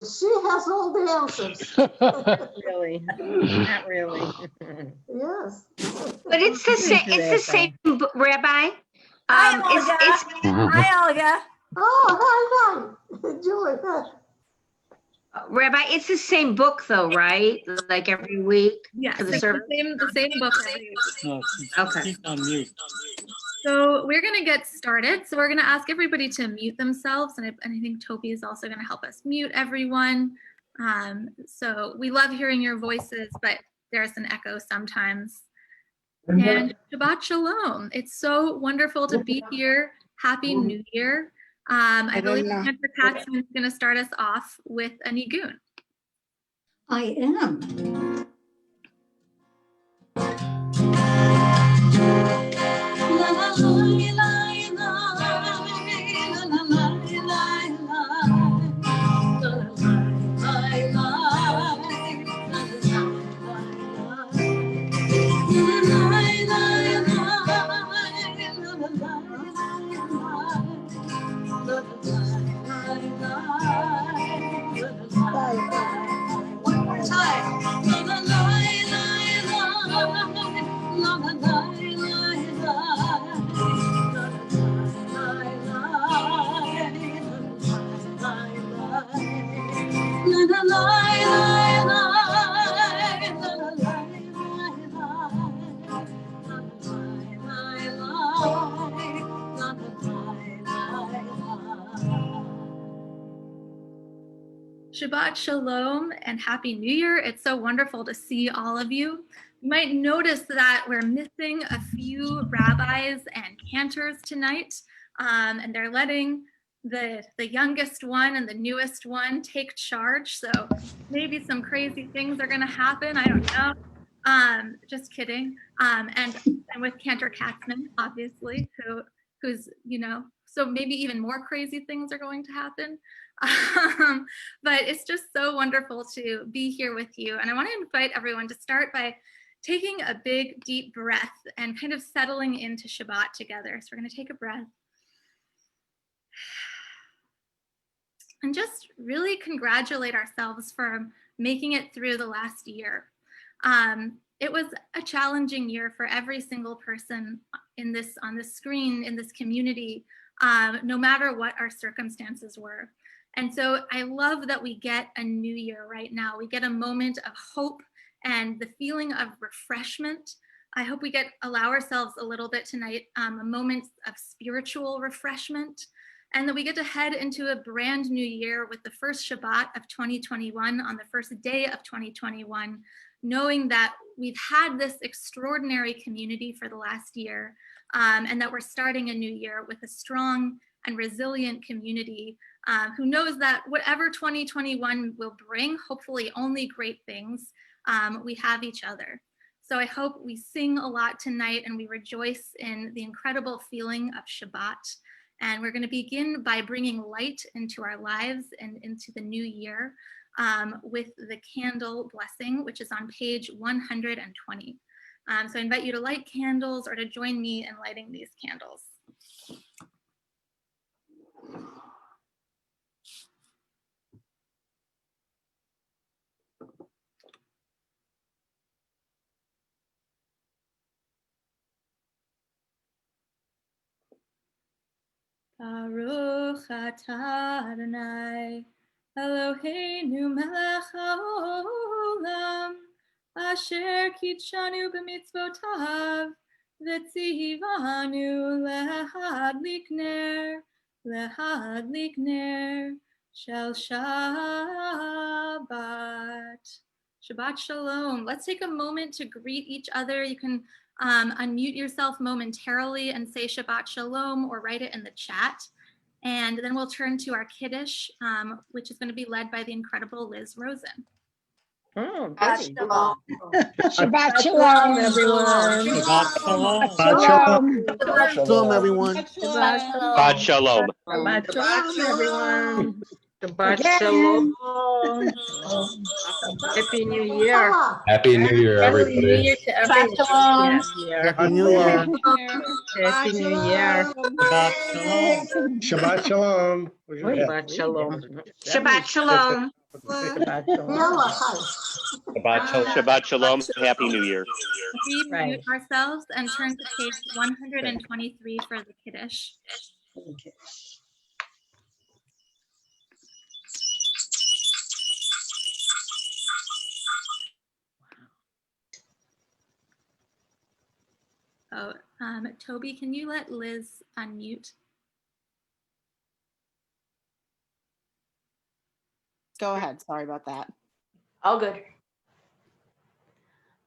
She has all the answers. Really, not really. Yes. But it's the same. It's the same, Rabbi. Hi, Olga. Hi, Olga. Oh, hi. Julie. Rabbi, it's the same book, though, right? Like every week. Yes, for the it's service? the same book every week. No, Okay. she's on mute. So we're going to get started. So we're going to ask everybody to mute themselves. And I think Topi is also going to help us mute everyone. So we love hearing your voices, but there's an echo sometimes. And Shabbat Shalom. It's so wonderful to be here. Happy New Year. I believe Sandra Katzman is going to start us off with a nigun. I am. One more time. Shabbat Shalom and Happy New Year. It's so wonderful to see all of you. You might notice that we're missing a few rabbis and cantors tonight, and they're letting the youngest one and the newest one take charge. So maybe some crazy things are going to happen. I don't know. Just kidding. And with Cantor Katzman, obviously, who's, so maybe even more crazy things are going to happen. But it's just so wonderful to be here with you. And I want to invite everyone to start by taking a big, deep breath and kind of settling into Shabbat together. So we're going to take a breath. And just really congratulate ourselves for making it through the last year. It was a challenging year for every single person on this screen, in this community, no matter what our circumstances were. And so I love that we get a new year right now. We get a moment of hope and the feeling of refreshment. I hope we allow ourselves a little bit tonight, a moment of spiritual refreshment, and that we get to head into a brand new year with the first Shabbat of 2021 on the first day of 2021, knowing that we've had this extraordinary community for the last year, and that we're starting a new year with a strong and resilient community who knows that whatever 2021 will bring, hopefully only great things, we have each other. So I hope we sing a lot tonight and we rejoice in the incredible feeling of Shabbat. And we're going to begin by bringing light into our lives and into the new year with the candle blessing, which is on page 120. So I invite you to light candles or to join me in lighting these candles. Baruch atah Adonai, Eloheinu melech haolam, asher kitshanu b'mitzvotav, v'tzivanu lehadlik ner shel Shabbat. Shabbat Shalom. Let's take a moment to greet each other. You can unmute yourself momentarily and say Shabbat Shalom or write it in the chat. And then we'll turn to our Kiddush, which is going to be led by the incredible Liz Rosen. Shabbat Shalom. Shabbat Shalom, everyone. Shabbat Shalom. Shabbat Shalom, everyone. Shabbat Shalom. Shabbat Shalom, everyone. Shabbat Shalom. Happy New Year. Happy New Year, Happy New everybody. Year to everyone. Happy New Year. Happy New Year. Shabbat Shalom. Shabbat Shalom. Shabbat Shalom. Shabbat Shalom. Shabbat shalom. Yalla, hi. Shabbat Shalom. Happy New Year. We Right. mute ourselves and turn to page 123 for the Kiddush. Okay. Oh, Toby, can you let Liz unmute? Go ahead. Sorry about that. All good.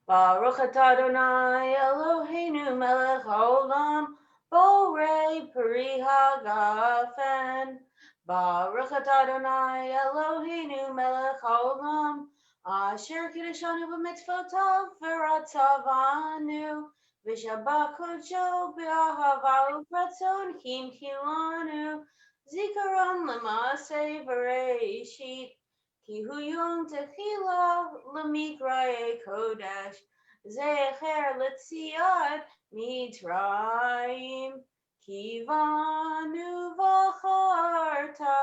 Baruch atah Adonai Eloheinu melech haolam borei peri hagafen. Baruch atah Adonai Eloheinu melech haolam asher kiddushanu b'mitzvotav v'ratzavanu v'shabbat kodesh b'ahava u'ratzon himkilanu zikaron l'maaseh v'reishit. Ki hu yom techila l'mikrae kodesh zecher l'tziat mitzrayim ki vanu v'charta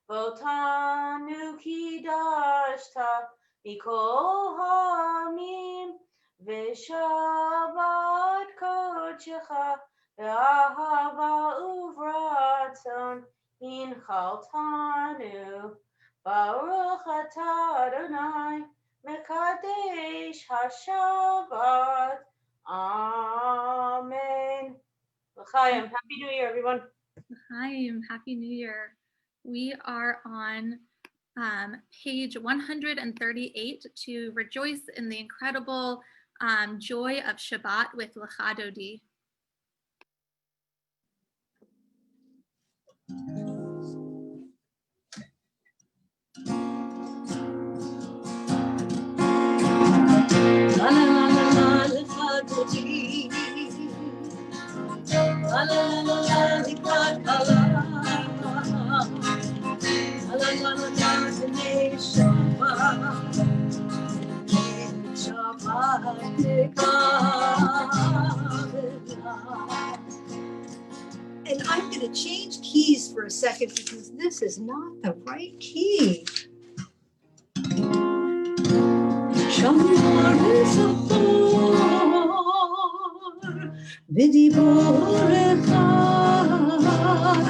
v'otanu kidashta mikol hamim v'shabbat kodecha v'ahava uvratzon inchaltanu. Baruch atah Adonai mekadesh hashavat. Amen. L'chaim. Happy New Year, everyone. Hi, Happy New Year. We are on page 138 to rejoice in the incredible joy of Shabbat with Lecha Dodi. La la la la la lecha dodi. La la la la la lecha kala. La la la la la b'nei Shabbat. B'nei Shabbat tekavela. And I'm going to change keys for a second because this is not the right key. Shamar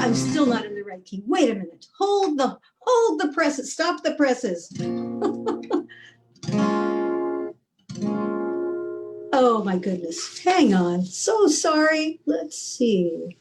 I'm still not in the right key. Wait a minute. Hold the presses. Stop the presses. Oh my goodness. Hang on. So sorry. Let's see.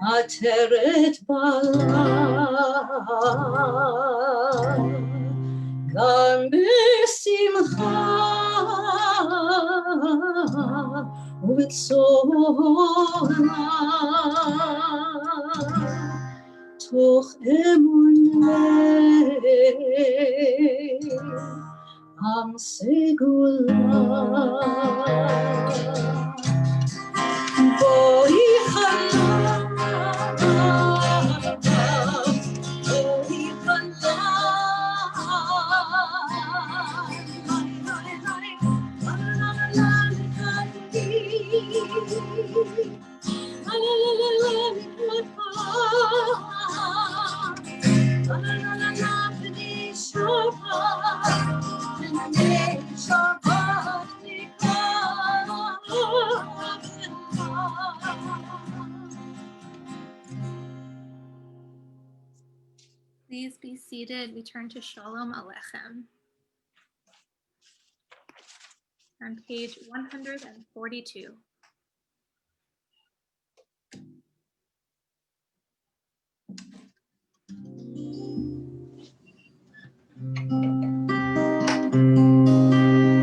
עטרת בלה, גם בשמחה ובצורה, תוך אמוני עם סגולה. בואי חלה, בואי חלה, Please be seated. We turn to Sholom Aleichem on page 142.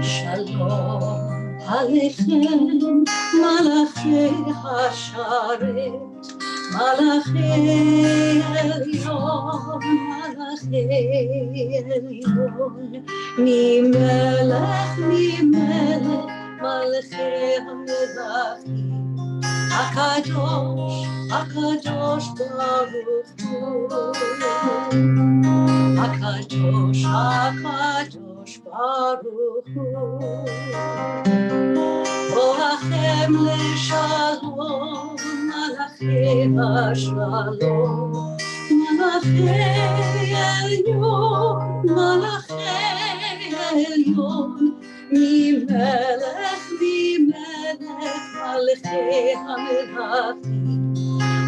שלום עליכם מלאכי השרת, מלאכי עליון, מלאכי עליון, ממלך מלכי המלכים, הקדוש הקדוש ברוך הוא, הקדוש הקדוש ברוך הוא. בואכם לשלום מלאכי השלום, מלאכי עליון, מלאכי עליון, ממלך מלכי המלכים,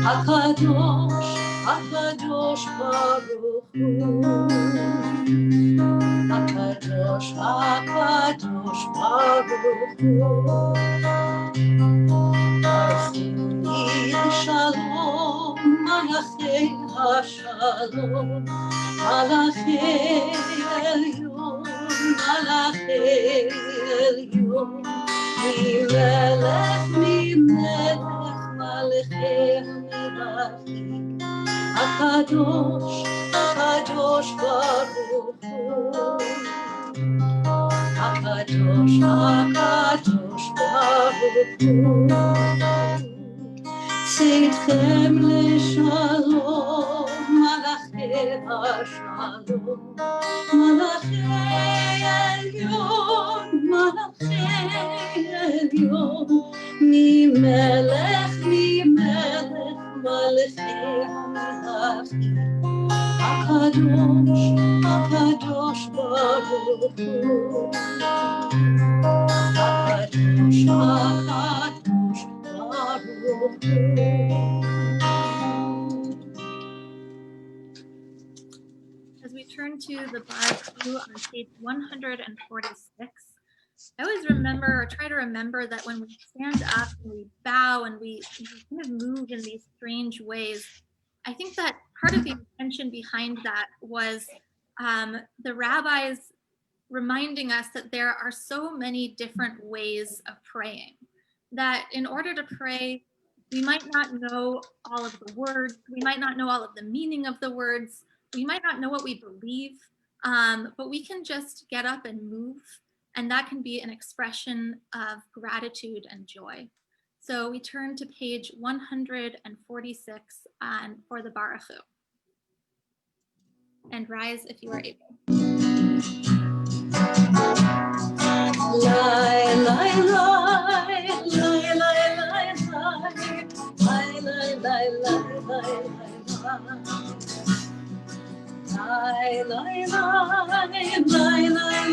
הקדוש הקדוש ברוך הוא, הקדוש הקדוש ברוך הוא. ברכוני לשלום מלאכי השלום, מלאכי עליון, מלאכי עליון, ממלך מלכי המלכים, הקדוש הקדוש ברוך הוא, הקדוש הקדוש ברוך הוא. צאתכם לשלום מלאכי השלום, מלאכי עליון, מלאכי עליון, ממלך מלכי המלכים, הקדוש הקדוש ברוך הוא, הקדוש הקדוש ברוך הוא. As we turn to the bar two on page 146, I always try to remember that when we stand up and we bow and we kind of move in these strange ways, I think that part of the intention behind that was the rabbis reminding us that there are so many different ways of praying, that in order to pray We might not know all of the words. We might not know all of the meaning of the words. We might not know what we believe, but we can just get up and move, and that can be an expression of gratitude and joy. So we turn to page 146 for the Baruchu. And rise if you are able. Lie, lie, lie, lie, lie, lie, lie, lie, lie, lie, lie, lie, lie, lie, lie, lie,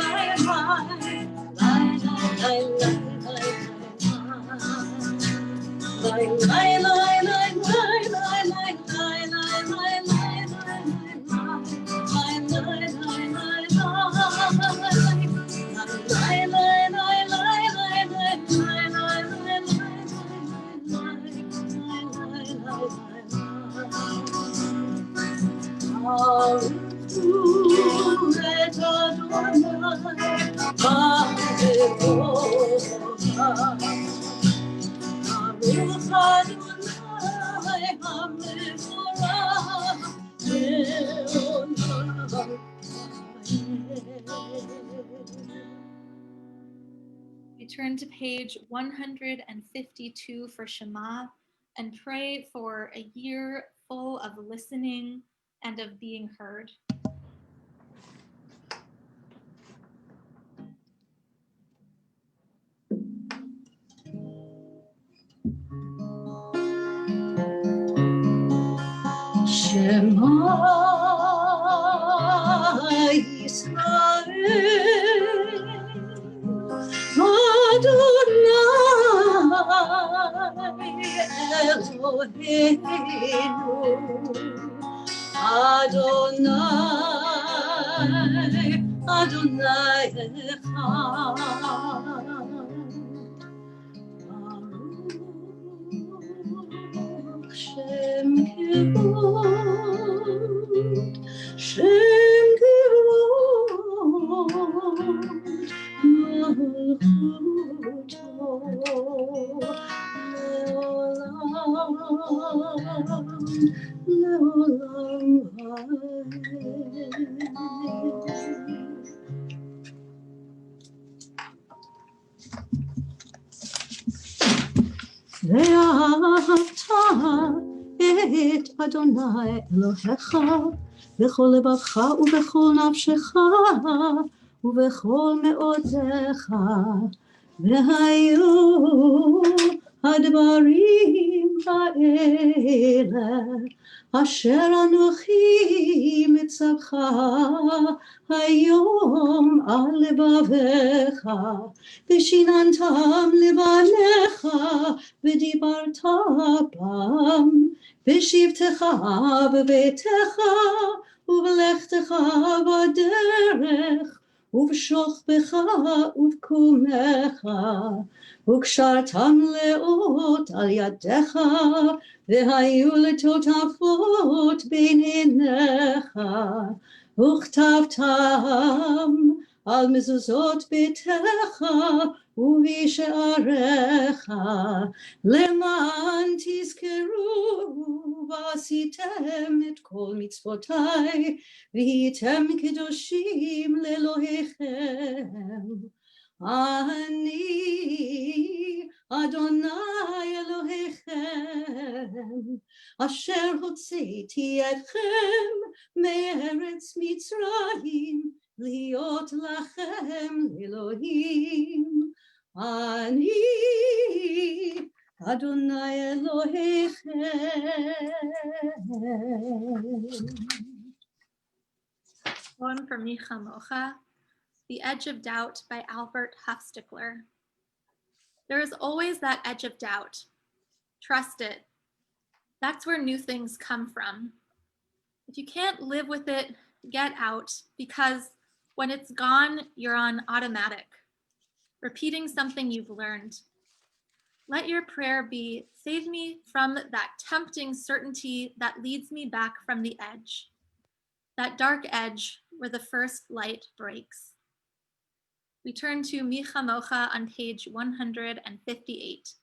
We turn to page 152 for Shema and pray for a year full of listening and of being heard. Shema Yisrael Adonai Eloheinu Adonai Adonai Echad Baruch Shem Kivod Shem Kivod Malchuto Leolam ואהבת את אדוני אלוהיך בכל לבבך ובכל נפשך ובכל מאודך והיו הדברים האלה אשר אנוכי מצווך היום על לבביך ושיננתם לבניך ודיברת בם בשבתך בביתך ובלכתך בדרך ובשוכבך ובקומך וקשרתם לאות על ידיך והיו לטוטפות בין עיניך וכתבתם על מזוזות ביתך ובשעריך למען תזכרו ועשיתם את כל מצוותיי והייתם קדושים לאלוהיכם אני אדוני אלוהיכם אשר הוצאתי אתכם מארץ מצרים להיות לכם אלוהים אני אדוני אלוהיכם. One for Micha Mocha, The Edge of Doubt by Albert Hufstekler. There is always that edge of doubt. Trust it. That's where new things come from. If you can't live with it, get out, because when it's gone, you're on automatic, repeating something you've learned. Let your prayer be, save me from that tempting certainty that leads me back from the edge, that dark edge where the first light breaks. We turn to Micha Mocha on page 158.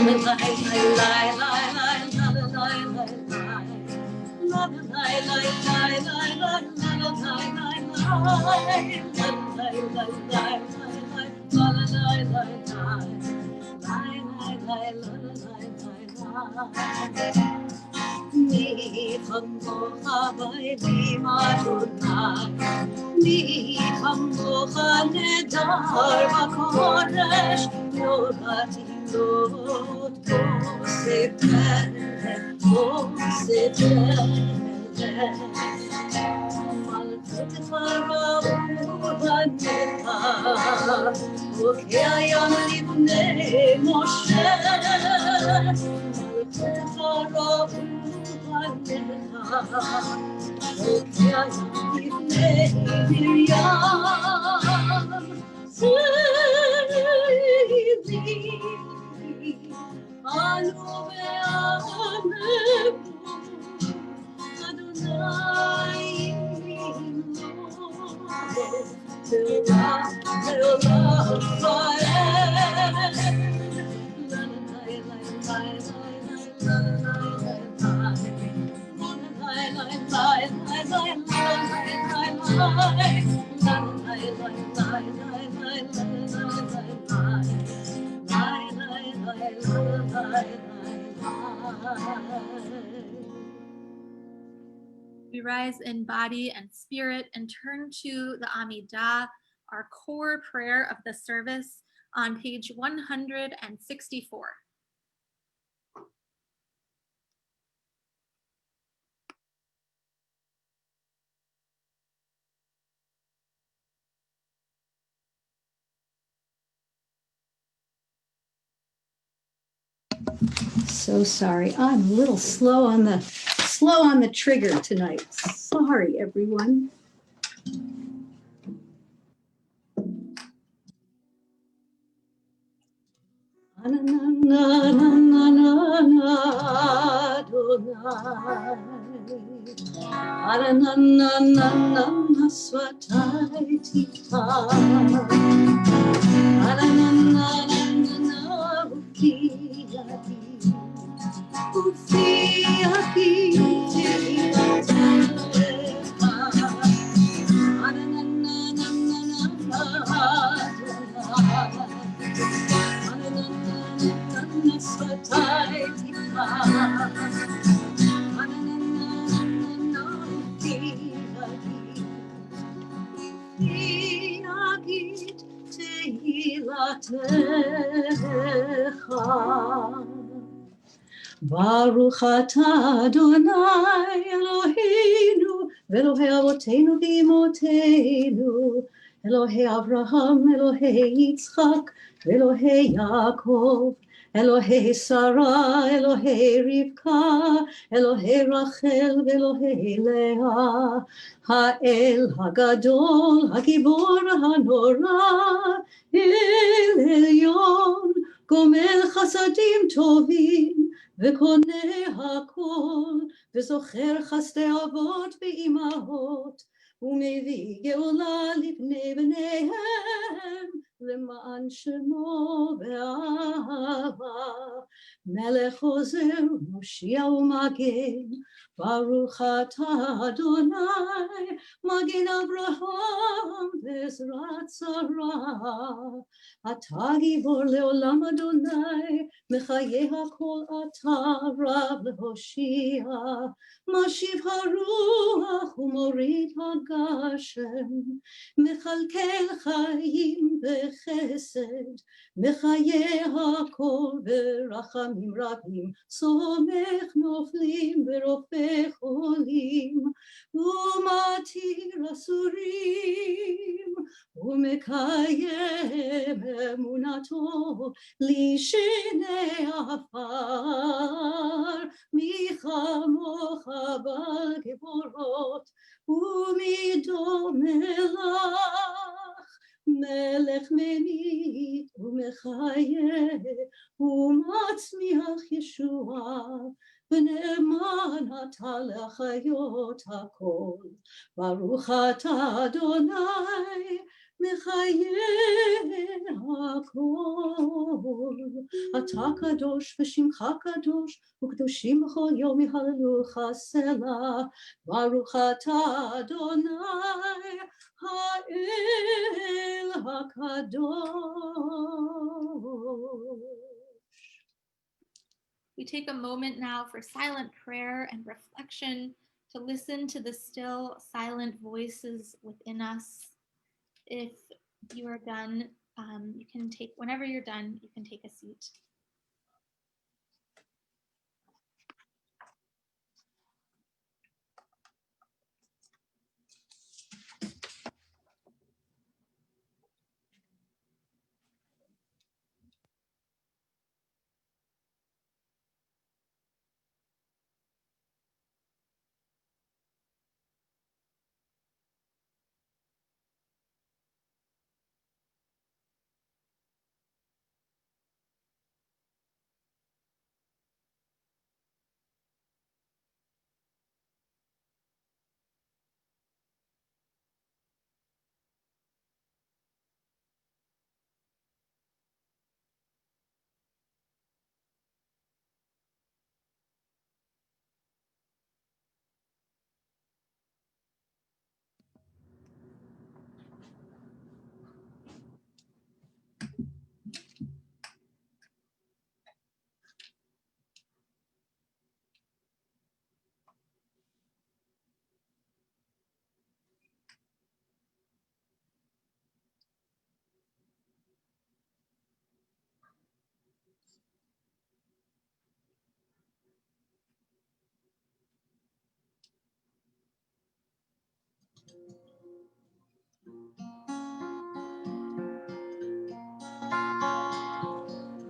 Mi hambocha b'li Adonai, mi hambocha nedar b'kodesh, yorati lot oseh malkecha ra'u banecha, u'k'ayam livnei Moshe. We rise in body and spirit and turn to the Amidah, our core prayer of the service, on page 164. So sorry, I'm a little slow on the trigger tonight. Sorry, everyone. Baruch atah Adonai Eloheinu v'Elohei Avotenu v'Imotenu Elohei Avraham, Elohei Yitzchak, Elohei Yaakov, Elohei Sarah, Elohei Rivka, Elohei Rachel, Elohei Leah, Ha'el Hagadol, Hagibor Hanora, El Elyon, Gomel Chasadim Tovim, וקונה הכל, וזוכר חסדי אבות ואימהות, ומביא גאולה לבני בניהם, למען שמו ואהבה. מלך עוזר, מושיע ומגן, ברוך אתה אדוני, מגן אברהם ועזרת שרה. אתה גיבור לעולם אדוני, מחיי הכל אתה רב להושיע, משיב הרוח ומוריד הגשם, מכלכל חיים בחסד, מחיי הכל ברחמים רבים, סומך נופלים ורופא חולים, ומתיר אסורים, ומקיים אמונתו לשני עפר. מי כמוך בגבורות ומי דומה לך, מלך ממית ומחיה ומצמיח ישועה, ונאמן אתה להחיות הכל. ברוך אתה אדוני מחיי הכל. אתה קדוש ושמך קדוש, וקדושים בכל יום יהללוך סלה. ברוך אתה אדוני האל הקדוש. We take a moment now for silent prayer and reflection to listen to the still silent voices within us. If you are done, you can take, whenever you're done, you can take a seat.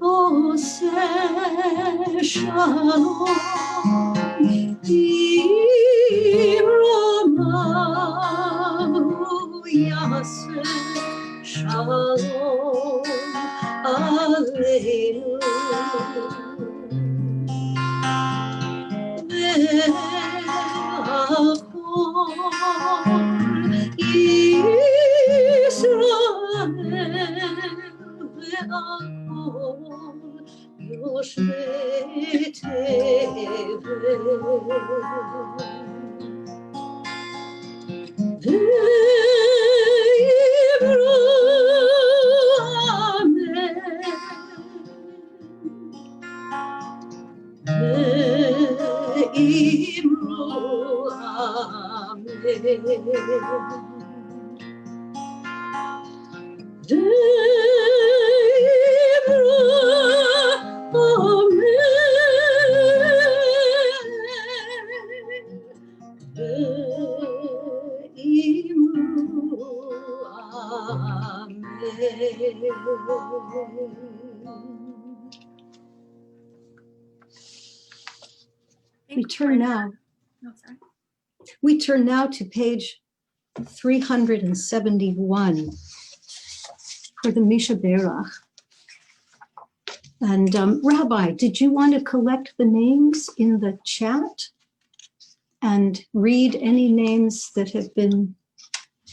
עושה שלום במרומיו, יעשה שלום עלינו. והכל ישראל והכל יושבי תבל. ויאמרו אמן. ואמרו אמן. We turn now to page 371 for the Misha Berach. And Rabbi, did you want to collect the names in the chat and read any names that have been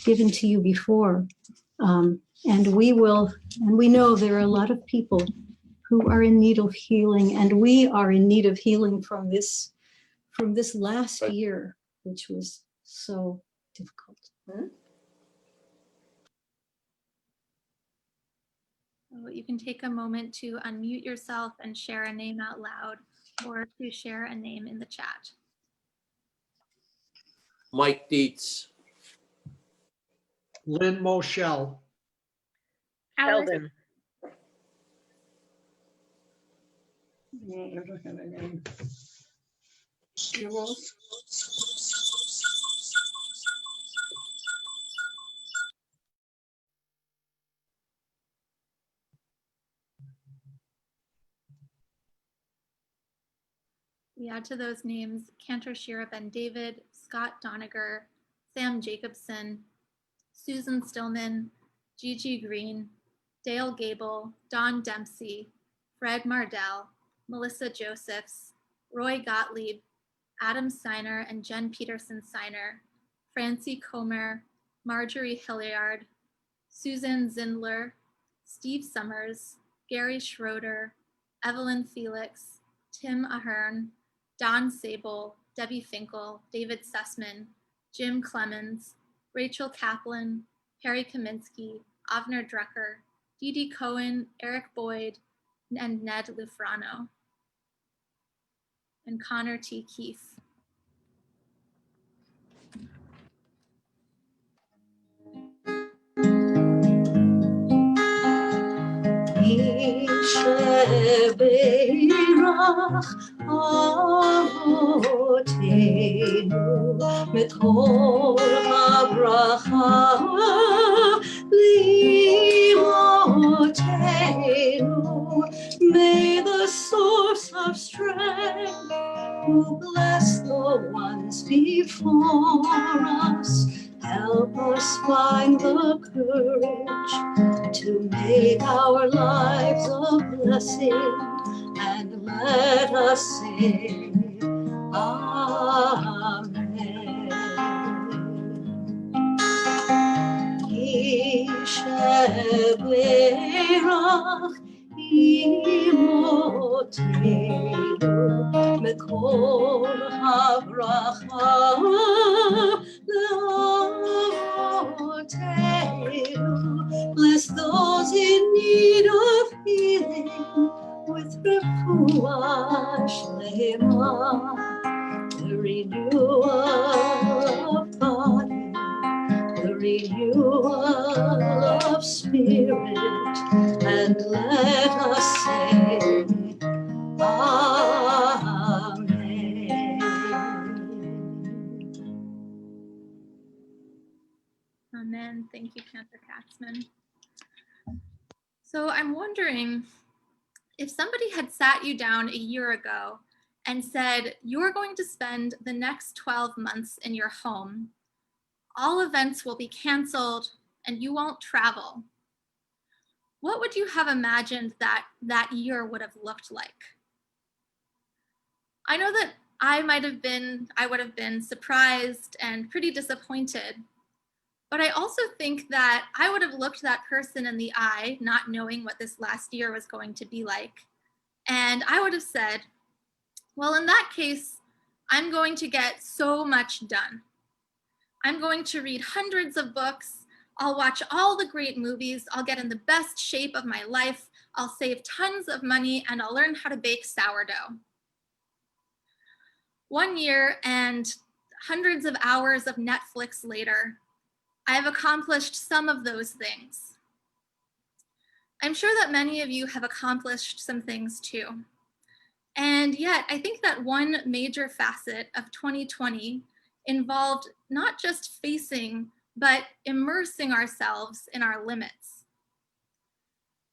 given to you before? And we know there are a lot of people who are in need of healing, and we are in need of healing from this last year, which was so difficult. So you can take a moment to unmute yourself and share a name out loud, or to share a name in the chat. Mike Dietz. Lynn Moschel. Alice, Sheldon. I don't have a name. we add to those names Cantor Shira Ben David, Scott Doniger, Sam Jacobson, Susan Stillman, Gigi Green, Dale Gable, Don Dempsey, Fred Mardell, Melissa Josephs, Roy Gottlieb, Adam Steiner and Jen Peterson Steiner, Francie Comer, Marjorie Hilliard, Susan Zindler, Steve Summers, Gary Schroeder, Evelyn Felix, Tim Ahern, Don Sable, Debbie Finkel, David Sussman, Jim Clemens, Rachel Kaplan, Harry Kaminsky, Avner Drucker, Dee Dee Cohen, Eric Boyd, and Ned Lufrano, and Connor T. Keefe. Sheberach Avotenu Mikol habracha Li'imotenu. May the source of strength who bless the ones before us help us find the courage to make our lives a blessing, and let us say Amen. Yisheberach imotenu mekol habracha le'avotenu. Bless those in need of healing with refuah shlema, the renewal of body, the renewal of spirit, and let us say Amen. Amen. Thank you, Cantor Katzman. So I'm wondering if somebody had sat you down a year ago and said, you're going to spend the next 12 months in your home, all events will be canceled and you won't travel, what would you have imagined that year would have looked like? I know that I would have been surprised and pretty disappointed. But I also think that I would have looked that person in the eye, not knowing what this last year was going to be like. And I would have said, well, in that case, I'm going to get so much done. I'm going to read hundreds of books. I'll watch all the great movies. I'll get in the best shape of my life. I'll save tons of money, and I'll learn how to bake sourdough. 1 year and hundreds of hours of Netflix later, I have accomplished some of those things. I'm sure that many of you have accomplished some things too. And yet, I think that one major facet of 2020 involved not just facing, but immersing ourselves in our limits.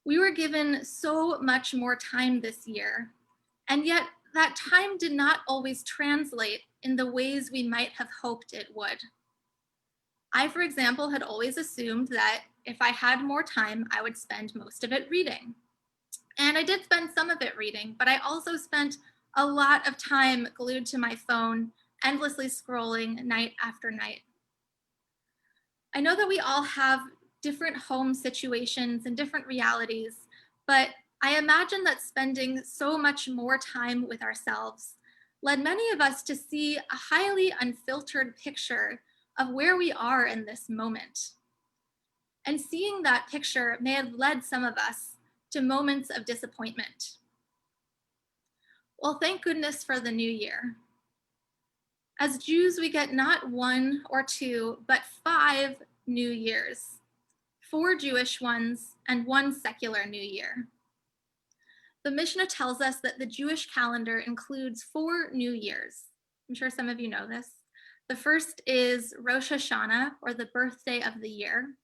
We were given so much more time this year, and yet that time did not always translate in the ways we might have hoped it would. I, for example, had always assumed that if I had more time, I would spend most of it reading. And I did spend some of it reading, but I also spent a lot of time glued to my phone, endlessly scrolling night after night. I know that we all have different home situations and different realities, but I imagine that spending so much more time with ourselves led many of us to see a highly unfiltered picture of where we are in this moment. And seeing that picture may have led some of us to moments of disappointment. Well, thank goodness for the new year. As Jews, we get not 1 or 2, but 5 new years, 4 Jewish ones and 1 secular new year. The Mishnah tells us that the Jewish calendar includes 4 new years. I'm sure some of you know this. The first is Rosh Hashanah, or the birthday of the year.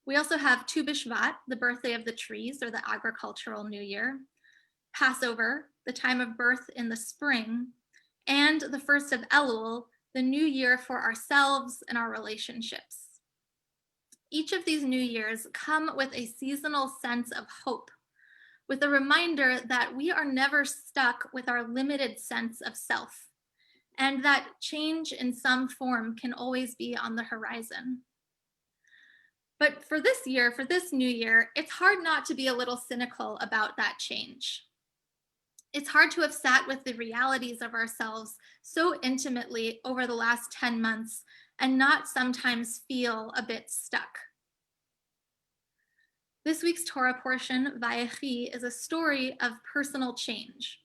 We also have Tu B'Shvat, the birthday of the trees, or the agricultural new year. Passover, the time of birth in the spring. And the first of Elul, the new year for ourselves and our relationships. Each of these new years come with a seasonal sense of hope, with a reminder that we are never stuck with our limited sense of self, and that change in some form can always be on the horizon. But for this year, for this new year, it's hard not to be a little cynical about that change. It's hard to have sat with the realities of ourselves so intimately over the last 10 months and not sometimes feel a bit stuck. This week's Torah portion, Vayechi, is a story of personal change,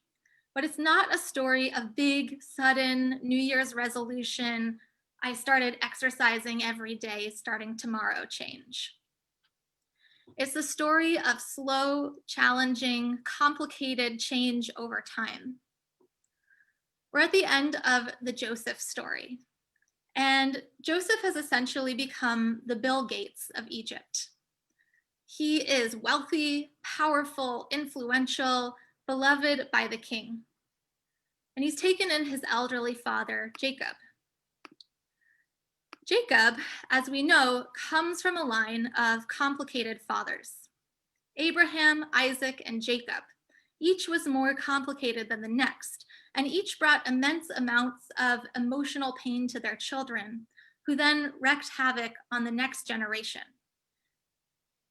but it's not a story of big, sudden New Year's resolution, I started exercising every day starting tomorrow change. It's the story of slow, challenging, complicated change over time. We're at the end of the Joseph story, and Joseph has essentially become the Bill Gates of Egypt. He is wealthy, powerful, influential, beloved by the king. And he's taken in his elderly father, Jacob. Jacob, as we know, comes from a line of complicated fathers. Abraham, Isaac, and Jacob. Each was more complicated than the next, and each brought immense amounts of emotional pain to their children, who then wreaked havoc on the next generation.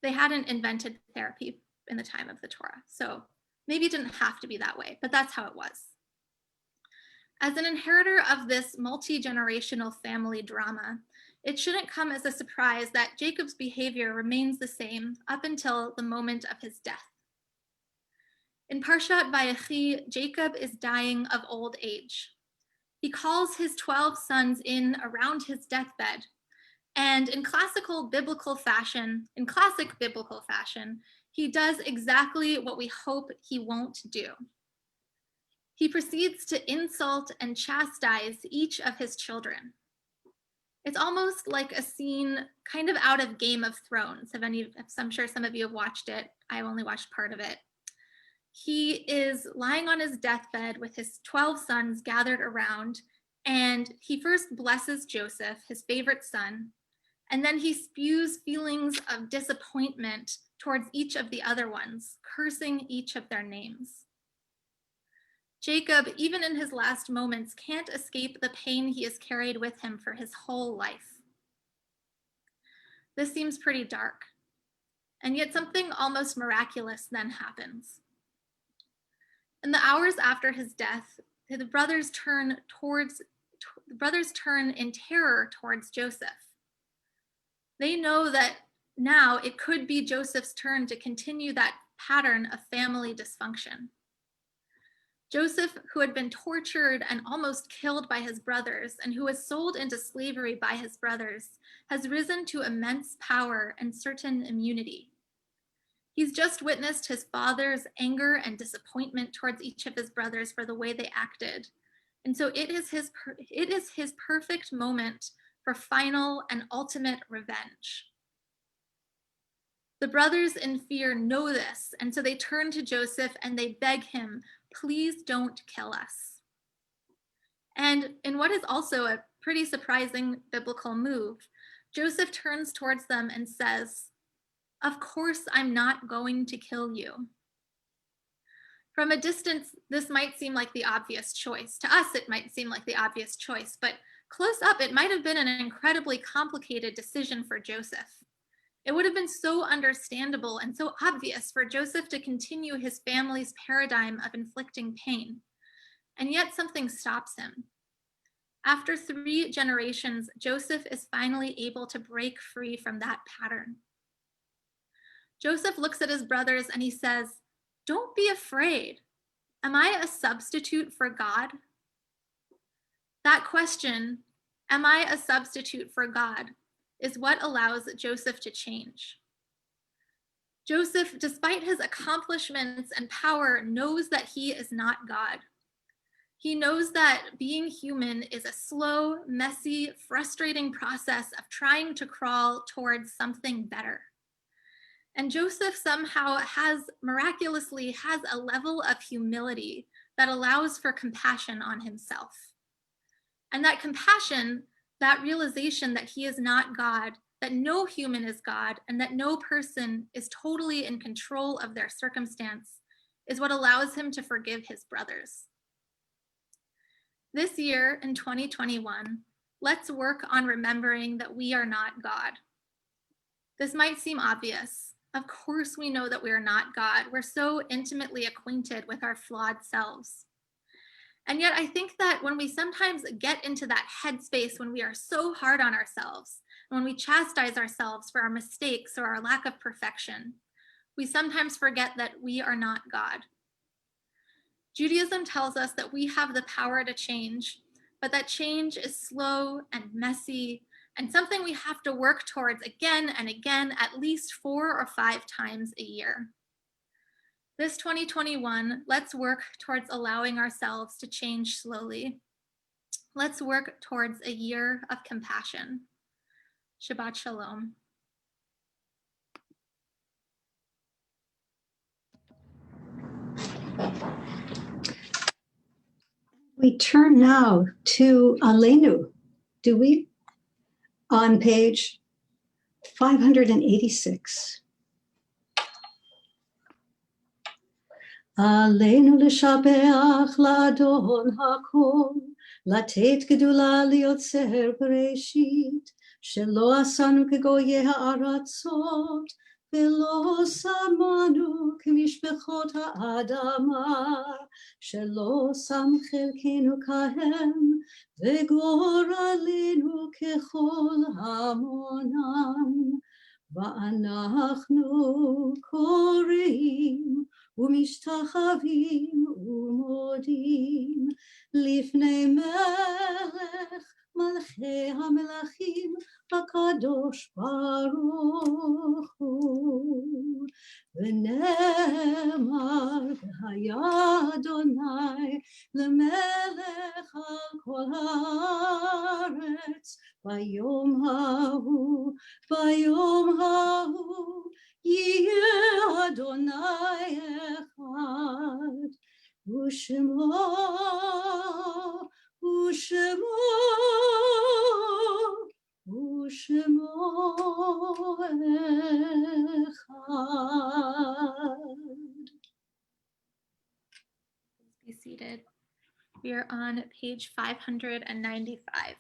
They hadn't invented therapy in the time of the Torah, so maybe it didn't have to be that way, but that's how it was. As an inheritor of this multi-generational family drama, it shouldn't come as a surprise that Jacob's behavior remains the same up until the moment of his death. In Parshat Vayechi, Jacob is dying of old age. He calls his 12 sons in around his deathbed, and in classic biblical fashion, he does exactly what we hope he won't do. He proceeds to insult and chastise each of his children. It's almost like a scene kind of out of Game of Thrones. I'm sure some of you have watched it. I only watched part of it. He is lying on his deathbed with his 12 sons gathered around, and he first blesses Joseph, his favorite son, and then he spews feelings of disappointment towards each of the other ones, cursing each of their names. Jacob, even in his last moments, can't escape the pain he has carried with him for his whole life. This seems pretty dark, and yet something almost miraculous then happens. In the hours after his death, the brothers turn in terror towards Joseph. They know that now it could be Joseph's turn to continue that pattern of family dysfunction. Joseph, who had been tortured and almost killed by his brothers and who was sold into slavery by his brothers, has risen to immense power and certain immunity. He's just witnessed his father's anger and disappointment towards each of his brothers for the way they acted. And so it is his perfect moment for final and ultimate revenge. The brothers in fear know this, and so they turn to Joseph and they beg him, please don't kill us. And in what is also a pretty surprising biblical move, Joseph turns towards them and says, of course I'm not going to kill you. From a distance, this might seem like the obvious choice. To us, it might seem like the obvious choice, but close up, it might have been an incredibly complicated decision for Joseph. It would have been so understandable and so obvious for Joseph to continue his family's paradigm of inflicting pain. And yet something stops him. After 3 generations, Joseph is finally able to break free from that pattern. Joseph looks at his brothers and he says, don't be afraid. Am I a substitute for God? That question, am I a substitute for God, is what allows Joseph to change. Joseph, despite his accomplishments and power, knows that he is not God. He knows that being human is a slow, messy, frustrating process of trying to crawl towards something better. And Joseph somehow miraculously has a level of humility that allows for compassion on himself. And that compassion, that realization that he is not God, that no human is God, and that no person is totally in control of their circumstance, is what allows him to forgive his brothers. This year, in 2021, let's work on remembering that we are not God. This might seem obvious. Of course, we know that we are not God. We're so intimately acquainted with our flawed selves. And yet I think that when we sometimes get into that headspace, when we are so hard on ourselves, and when we chastise ourselves for our mistakes or our lack of perfection, we sometimes forget that we are not God. Judaism tells us that we have the power to change, but that change is slow and messy and something we have to work towards again and again, at least 4 or 5 times a year. This 2021, let's work towards allowing ourselves to change slowly. Let's work towards a year of compassion. Shabbat Shalom. We turn now to Aleinu, do we? On page 586. Aleinu לשבח לאדון הכל, לתת גדולה ליוצר בראשית, שלא עשנו כגויי הארצות, ולא שמנו כמשפחות האדמה, שלא שם חלקנו כהם, וגורלנו ככל המונם, ואנחנו קוראים ומשתחווים ומודים לפני מלך מלכי המלכים הקדוש ברוך הוא. ונאמר והיה אדוני למלך על כל הארץ ביום ההוא יהיה אדוני אחד, ושמו אחד. Be seated. We are on page 595.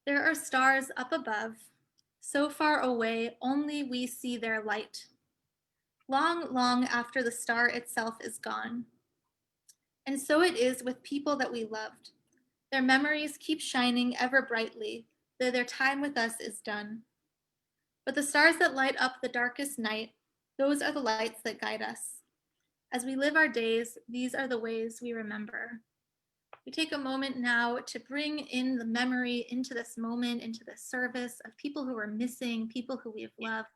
There are stars up above, so far away only we see their light, long, long after the star itself is gone. And so it is with people that we loved. Their memories keep shining ever brightly, though their time with us is done. But the stars that light up the darkest night, those are the lights that guide us. As we live our days, these are the ways we remember. We take a moment now to bring in the memory into this moment, into this service of people who are missing, people who we've loved.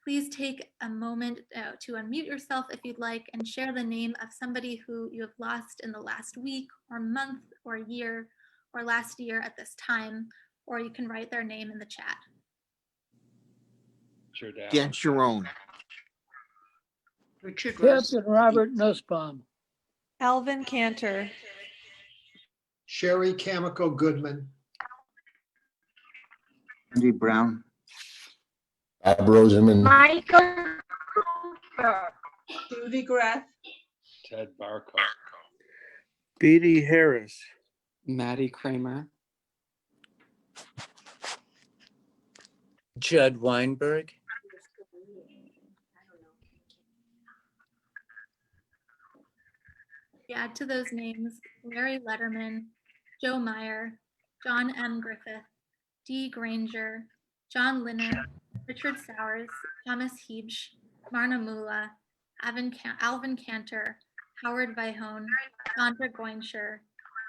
Please take a moment to unmute yourself if you'd like and share the name of somebody who you have lost in the last week or month or year or last year at this time, or you can write their name in the chat. Dan Sharon. Richard Captain Robert Nussbaum. Alvin Cantor. Sherry Camico Goodman. Andy Brown. Bob Rosenman. Michael Cooper. Judy Graff. Ted Barco. Beatty Harris. Maddie Kramer. Judd Weinberg. Add to those names Larry Letterman, Joe Meyer, John M. Griffith, Dee Granger, John Linner, Richard Sowers, Thomas Hebsch, Marna Mula, Alvin Cantor, Howard Vihone, Sandra Goinscher,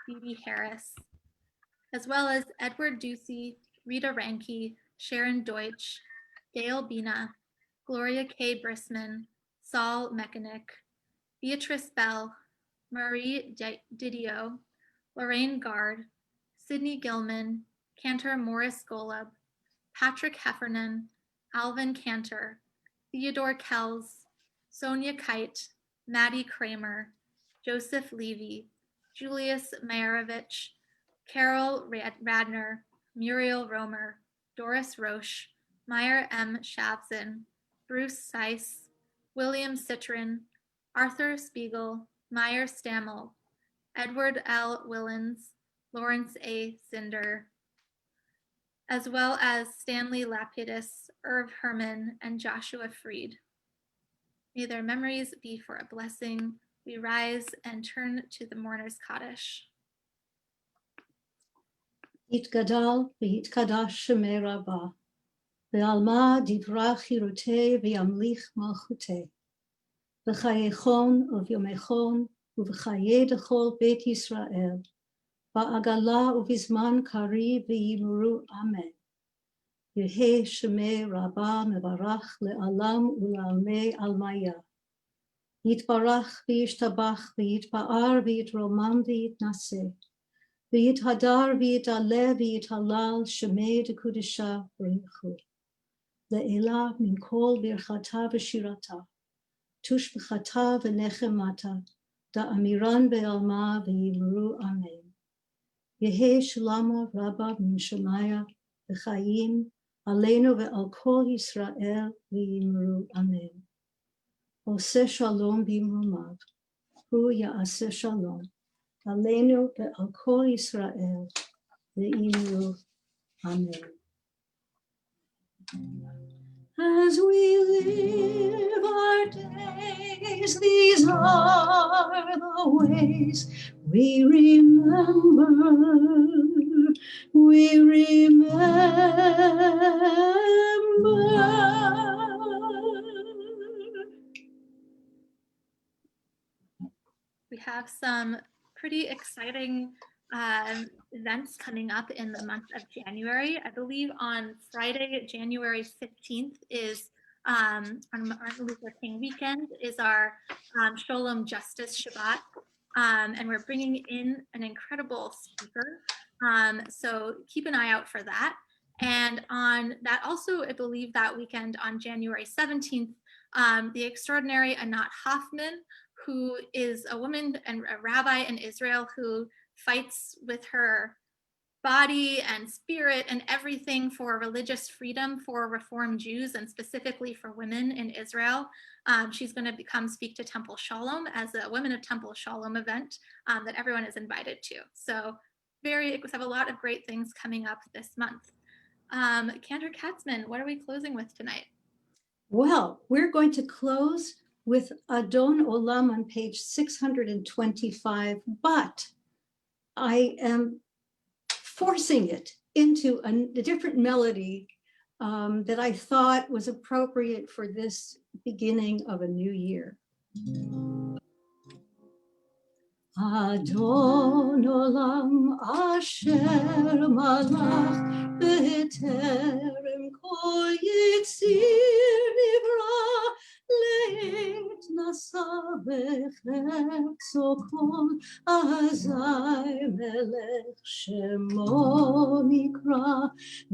Dee Harris, as well as Edward Ducey, Rita Ranke, Sharon Deutsch, Gail Bina, Gloria K. Brisman, Saul Mechanic, Beatrice Bell, Marie Didio, Lorraine Gard, Sydney Gilman, Cantor Morris Golub, Patrick Heffernan, Alvin Cantor, Theodore Kells, Sonia Kite, Maddie Kramer, Joseph Levy, Julius Mayerovich, Carol Radner, Muriel Romer, Doris Roche, Meyer M. Shavzin, Bruce Seiss, William Citron, Arthur Spiegel, Meyer Stammel, Edward L. Willens, Lawrence A. Cinder, as well as Stanley Lapidus, Irv Herman, and Joshua Freed. May their memories be for a blessing. We rise and turn to the mourner's Kaddish. יתגדל ויתקדש שמי רבה, ועלמה דברה חירותי וימליך מלכותי. בחייכון וביומכון ובחיי דכל בית ישראל, בעגלה ובזמן קריב ויאמרו אמן. יהי שמי רבה מברך לעולם ולעלמי עלמיה. יתברך וישתבח ויתפאר ויתרומם ויתנשא. ויתהדר ויתעלה ויתהלל שמי דקודשה בריחו. לעילה מן כל ברכתה ושירתה, תושבחתה ונחמתה, דאמירן בעלמה ויאמרו אמן. יהי שלמה רבה מן שמיה וחיים עלינו ועל כל ישראל ויאמרו אמן. עושה שלום במרומיו, הוא יעשה שלום. עלינו ועל כל ישראל ואמרו אמן. As we live our days, these are the ways we remember. We have some pretty exciting events coming up in the month of January. I believe on Friday, January 15th is on Martin Luther King weekend is our Sholom Justice Shabbat. And we're bringing in an incredible speaker. So keep an eye out for that. And on that also, I believe that weekend on January 17th, the extraordinary Anat Hoffman, who is a woman and a rabbi in Israel who fights with her body and spirit and everything for religious freedom for Reform Jews and specifically for women in Israel. She's going to come speak to Temple Sholom as a Women of Temple Sholom event that everyone is invited to. So we have a lot of great things coming up this month. Cantor Katzman, what are we closing with tonight? Well, we're going to close with Adon Olam on page 625, but I am forcing it into a different melody that I thought was appropriate for this beginning of a new year. Adon Olam Asher Malach B'terem Kol Yitzir Nivra Leit Nasa B'cherzo Kol Azai Melech Shemo Nikra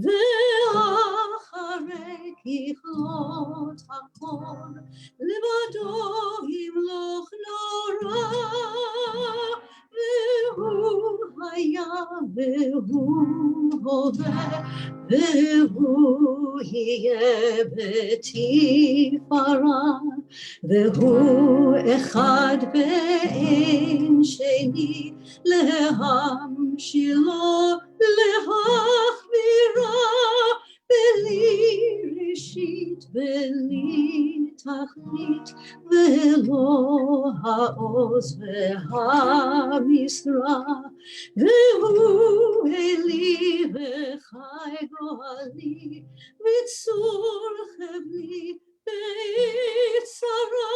Ve'acharei Kichlot Hakol Levado Yimloch Nora והוא היה והוא הווה והוא יהיה בתפארה והוא אחד ואין שני להמשילו להכבירה בלי ראשית בלי תכלית ולא העוז והמשרה והוא אלי וחי גואלי וצור חבלי בעת צרה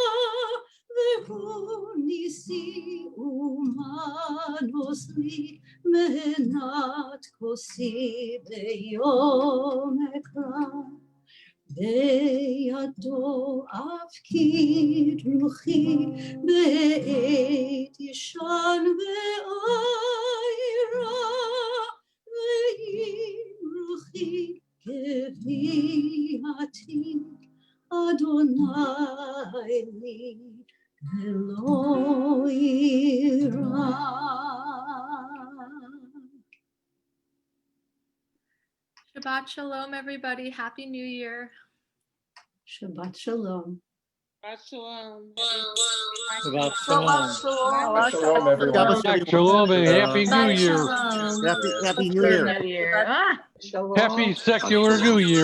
והוא ניסי ומנוס לי מנת כוסי ביום אקרא בידו אפקיד רוחי בעת ישן ועיירה ואם רוחי כביאתי אדוני לי ולא יירא. Shabbat Shalom, everybody. Happy New Year. Shabbat Shalom. About Shabbat Shalom. Shalom. everyone. Shabbat Shalom and Happy New Shabbat Year. Shalom. Happy New Year. New Year. Ah, Shalom. Happy secular New Year.